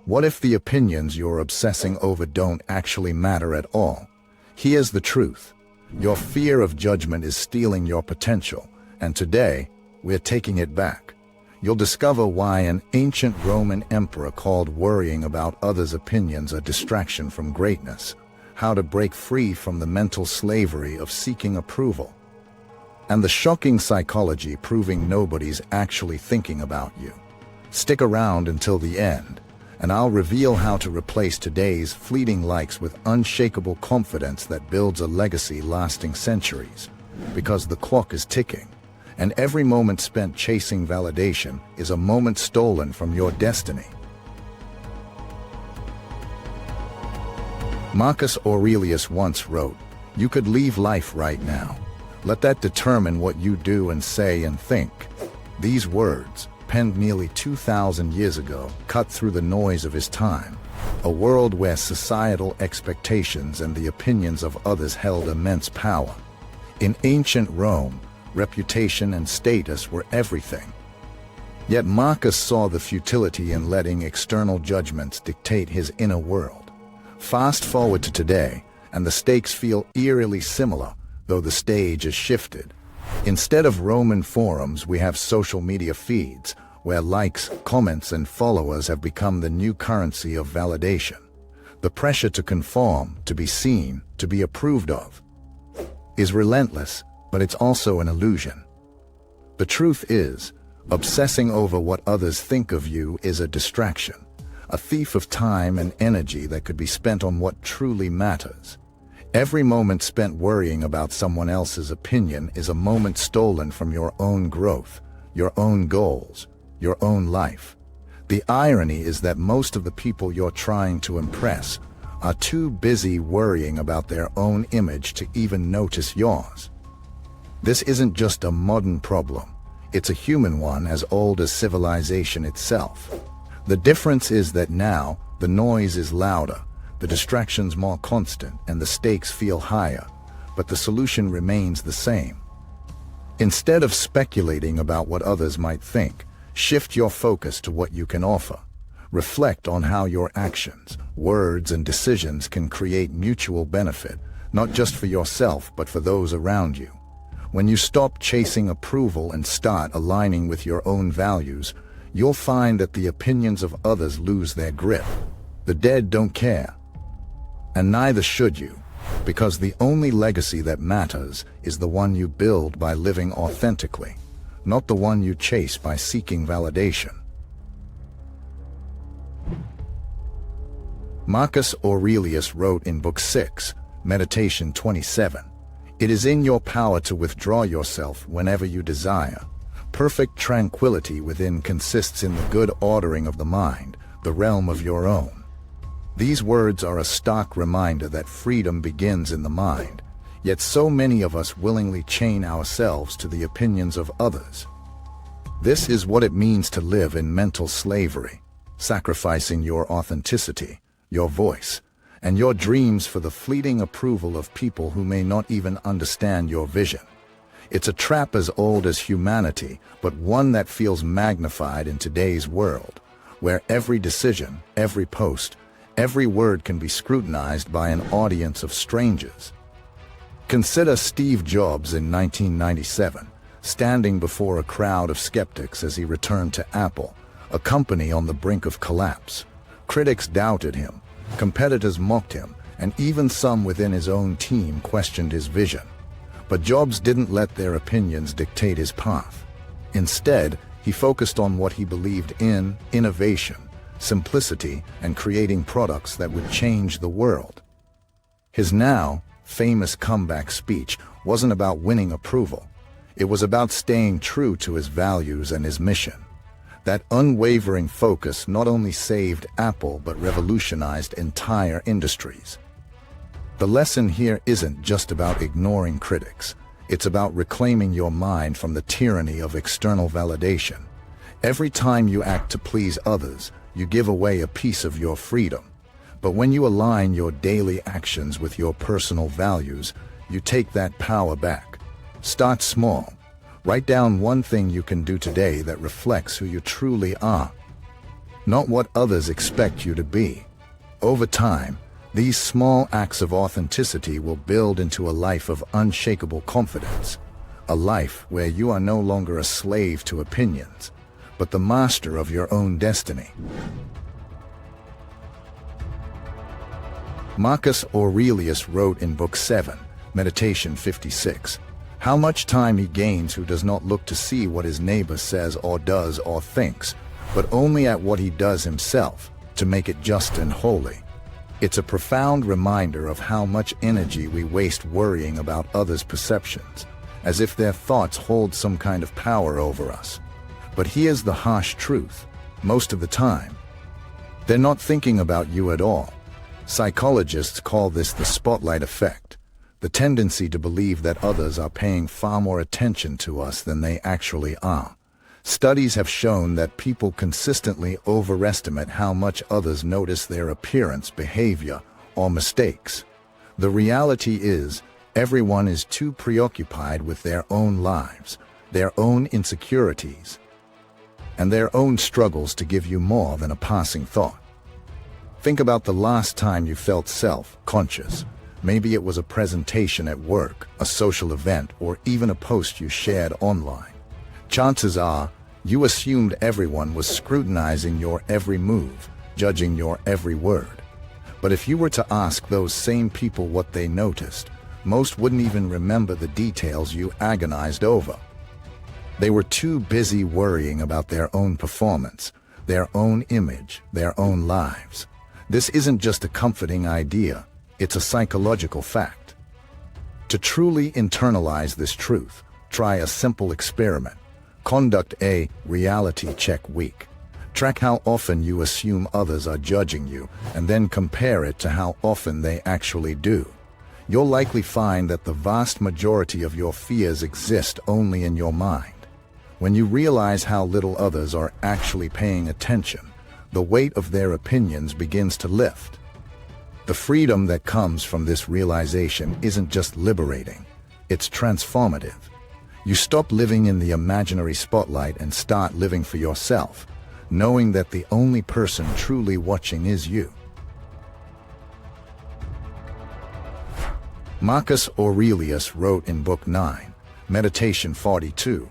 What if the opinions you're obsessing over don't actually matter at all? Here's the truth. Your fear of judgment is stealing your potential, and today, we're taking it back. You'll discover why an ancient Roman emperor called worrying about others' opinions a distraction from greatness, how to break free from the mental slavery of seeking approval, and the shocking psychology proving nobody's actually thinking about you. Stick around until the end, and I'll reveal how to replace today's fleeting likes with unshakable confidence that builds a legacy lasting centuries. Because the clock is ticking, and every moment spent chasing validation is a moment stolen from your destiny. Marcus Aurelius once wrote, "You could leave life right now. Let that determine what you do and say and think." These words, penned nearly 2,000 years ago, cut through the noise of his time, a world where societal expectations and the opinions of others held immense power. In ancient Rome, reputation and status were everything. Yet Marcus saw the futility in letting external judgments dictate his inner world. Fast forward to today, and the stakes feel eerily similar, though the stage has shifted. Instead of Roman forums, we have social media feeds, where likes, comments, and followers have become the new currency of validation. The pressure to conform, to be seen, to be approved of, is relentless, but it's also an illusion. The truth is, obsessing over what others think of you is a distraction, a thief of time and energy that could be spent on what truly matters. Every moment spent worrying about someone else's opinion is a moment stolen from your own growth, your own goals, your own life. The irony is that most of the people you're trying to impress are too busy worrying about their own image to even notice yours. This isn't just a modern problem. It's a human one as old as civilization itself. The difference is that now, the noise is louder, the distractions more constant, and the stakes feel higher, but the solution remains the same. Instead of speculating about what others might think, shift your focus to what you can offer. Reflect on how your actions, words, and decisions can create mutual benefit, not just for yourself, but for those around you. When you stop chasing approval and start aligning with your own values, you'll find that the opinions of others lose their grip. The dead don't care. And neither should you, because the only legacy that matters is the one you build by living authentically, not the one you chase by seeking validation. Marcus Aurelius wrote in Book 6, Meditation 27, "It is in your power to withdraw yourself whenever you desire. Perfect tranquility within consists in the good ordering of the mind, the realm of your own." These words are a stark reminder that freedom begins in the mind, yet so many of us willingly chain ourselves to the opinions of others. This is what it means to live in mental slavery, sacrificing your authenticity, your voice, and your dreams for the fleeting approval of people who may not even understand your vision. It's a trap as old as humanity, but one that feels magnified in today's world, where every decision, every post, every word can be scrutinized by an audience of strangers. Consider Steve Jobs in 1997, standing before a crowd of skeptics as he returned to Apple, a company on the brink of collapse. Critics doubted him, competitors mocked him, and even some within his own team questioned his vision. But Jobs didn't let their opinions dictate his path. Instead, he focused on what he believed in: innovation, simplicity, and creating products that would change the world. His now famous comeback speech wasn't about winning approval. It was about staying true to his values and his mission. That unwavering focus not only saved Apple but revolutionized entire industries. The lesson here isn't just about ignoring critics. It's about reclaiming your mind from the tyranny of external validation. Every time you act to please others, you give away a piece of your freedom. But when you align your daily actions with your personal values, you take that power back. Start small. Write down one thing you can do today that reflects who you truly are. not what others expect you to be. Over time, these small acts of authenticity will build into a life of unshakable confidence, a life where you are no longer a slave to opinions, but the master of your own destiny. Marcus Aurelius wrote in Book 7, Meditation 56, "How much time he gains who does not look to see what his neighbor says or does or thinks, but only at what he does himself, to make it just and holy." It's a profound reminder of how much energy we waste worrying about others' perceptions, as if their thoughts hold some kind of power over us. But here's the harsh truth: most of the time, they're not thinking about you at all. Psychologists call this the spotlight effect, the tendency to believe that others are paying far more attention to us than they actually are. Studies have shown that people consistently overestimate how much others notice their appearance, behavior, or mistakes. The reality is, everyone is too preoccupied with their own lives, their own insecurities, and their own struggles to give you more than a passing thought. Think about the last time you felt self-conscious. Maybe it was a presentation at work, a social event, or even a post you shared online. Chances are, you assumed everyone was scrutinizing your every move, judging your every word. But if you were to ask those same people what they noticed, most wouldn't even remember the details you agonized over. They were too busy worrying about their own performance, their own image, their own lives. This isn't just a comforting idea, it's a psychological fact. To truly internalize this truth, try a simple experiment. Conduct a reality check week. Track how often you assume others are judging you, and then compare it to how often they actually do. You'll likely find that the vast majority of your fears exist only in your mind. When you realize how little others are actually paying attention, the weight of their opinions begins to lift. The freedom that comes from this realization isn't just liberating, it's transformative. You stop living in the imaginary spotlight and start living for yourself, knowing that the only person truly watching is you. Marcus Aurelius wrote in Book 9, Meditation 42,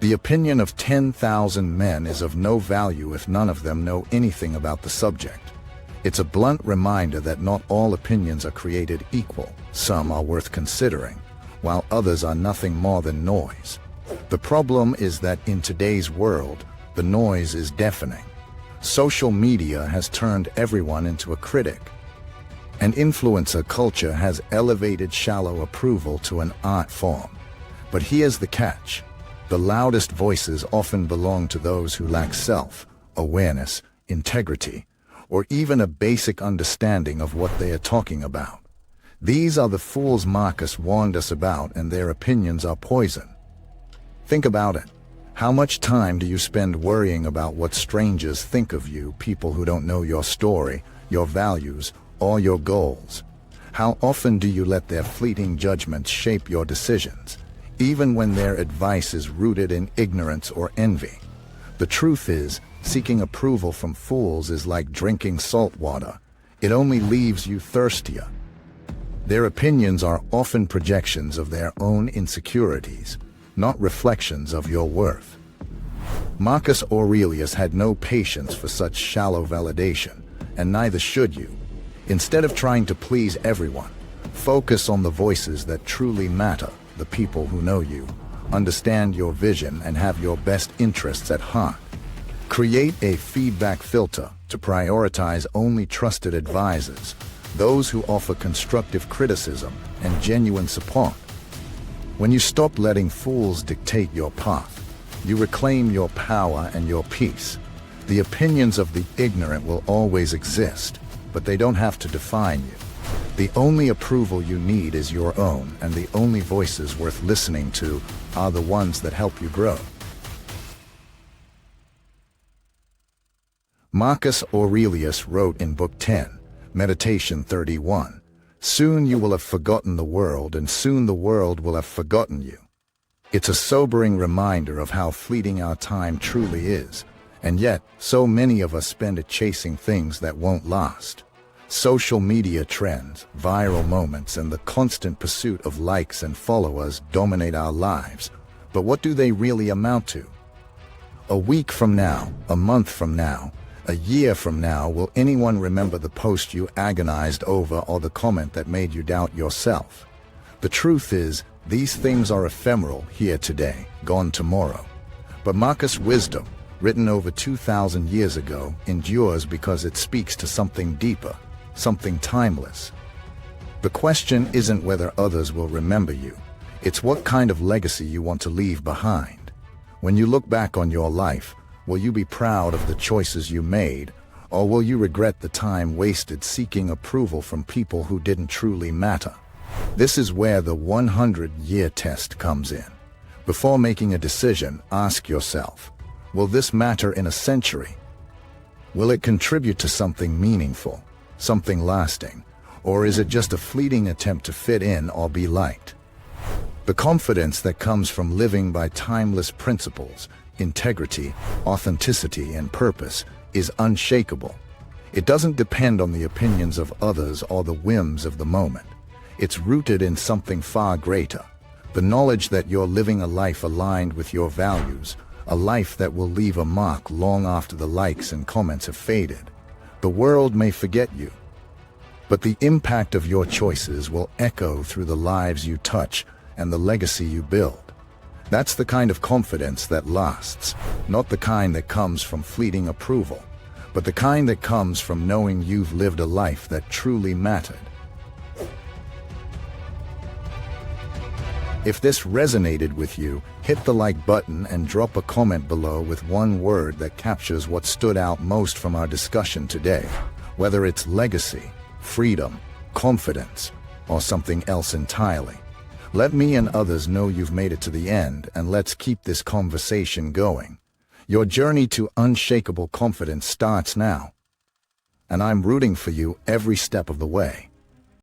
"The opinion of 10,000 men is of no value if none of them know anything about the subject." It's a blunt reminder that not all opinions are created equal. Some are worth considering, while others are nothing more than noise. The problem is that in today's world, the noise is deafening. Social media has turned everyone into a critic, and influencer culture has elevated shallow approval to an art form. But here's the catch: the loudest voices often belong to those who lack self-awareness, integrity, or even a basic understanding of what they are talking about. These are the fools Marcus warned us about, and their opinions are poison. Think about it. How much time do you spend worrying about what strangers think of you, people who don't know your story, your values, or your goals? How often do you let their fleeting judgments shape your decisions, even when their advice is rooted in ignorance or envy? The truth is, seeking approval from fools is like drinking salt water. It only leaves you thirstier. Their opinions are often projections of their own insecurities, not reflections of your worth. Marcus Aurelius had no patience for such shallow validation, and neither should you. Instead of trying to please everyone, focus on the voices that truly matter, the people who know you, understand your vision, and have your best interests at heart. Create a feedback filter to prioritize only trusted advisors, those who offer constructive criticism and genuine support. When you stop letting fools dictate your path, you reclaim your power and your peace. The opinions of the ignorant will always exist, but they don't have to define you. The only approval you need is your own, and the only voices worth listening to are the ones that help you grow. Marcus Aurelius wrote in Book 10, Meditation 31, "Soon you will have forgotten the world, and soon the world will have forgotten you." It's a sobering reminder of how fleeting our time truly is, And yet, so many of us spend it chasing things that won't last. Social media trends, viral moments, and the constant pursuit of likes and followers dominate our lives. But what do they really amount to? A week from now, a month from now, a year from now, will anyone remember the post you agonized over or the comment that made you doubt yourself? The truth is, these things are ephemeral, here today, gone tomorrow. But Marcus' wisdom, written over 2,000 years ago, endures because it speaks to something deeper, something timeless. The question isn't whether others will remember you. It's what kind of legacy you want to leave behind. When you look back on your life, will you be proud of the choices you made, or will you regret the time wasted seeking approval from people who didn't truly matter? This is where the 100-year test comes in. Before making a decision, ask yourself, will this matter in a century? Will it contribute to something meaningful, something lasting, or is it just a fleeting attempt to fit in or be liked? The confidence that comes from living by timeless principles, integrity, authenticity, and purpose is unshakable. It doesn't depend on the opinions of others or the whims of the moment. It's rooted in something far greater, the knowledge that you're living a life aligned with your values, a life that will leave a mark long after the likes and comments have faded. The world may forget you, but the impact of your choices will echo through the lives you touch and the legacy you build. That's the kind of confidence that lasts, not the kind that comes from fleeting approval, but the kind that comes from knowing you've lived a life that truly mattered. If this resonated with you, hit the like button and drop a comment below with one word that captures what stood out most from our discussion today, whether it's legacy, freedom, confidence, or something else entirely. Let me and others know you've made it to the end, and let's keep this conversation going. Your journey to unshakable confidence starts now, and I'm rooting for you every step of the way.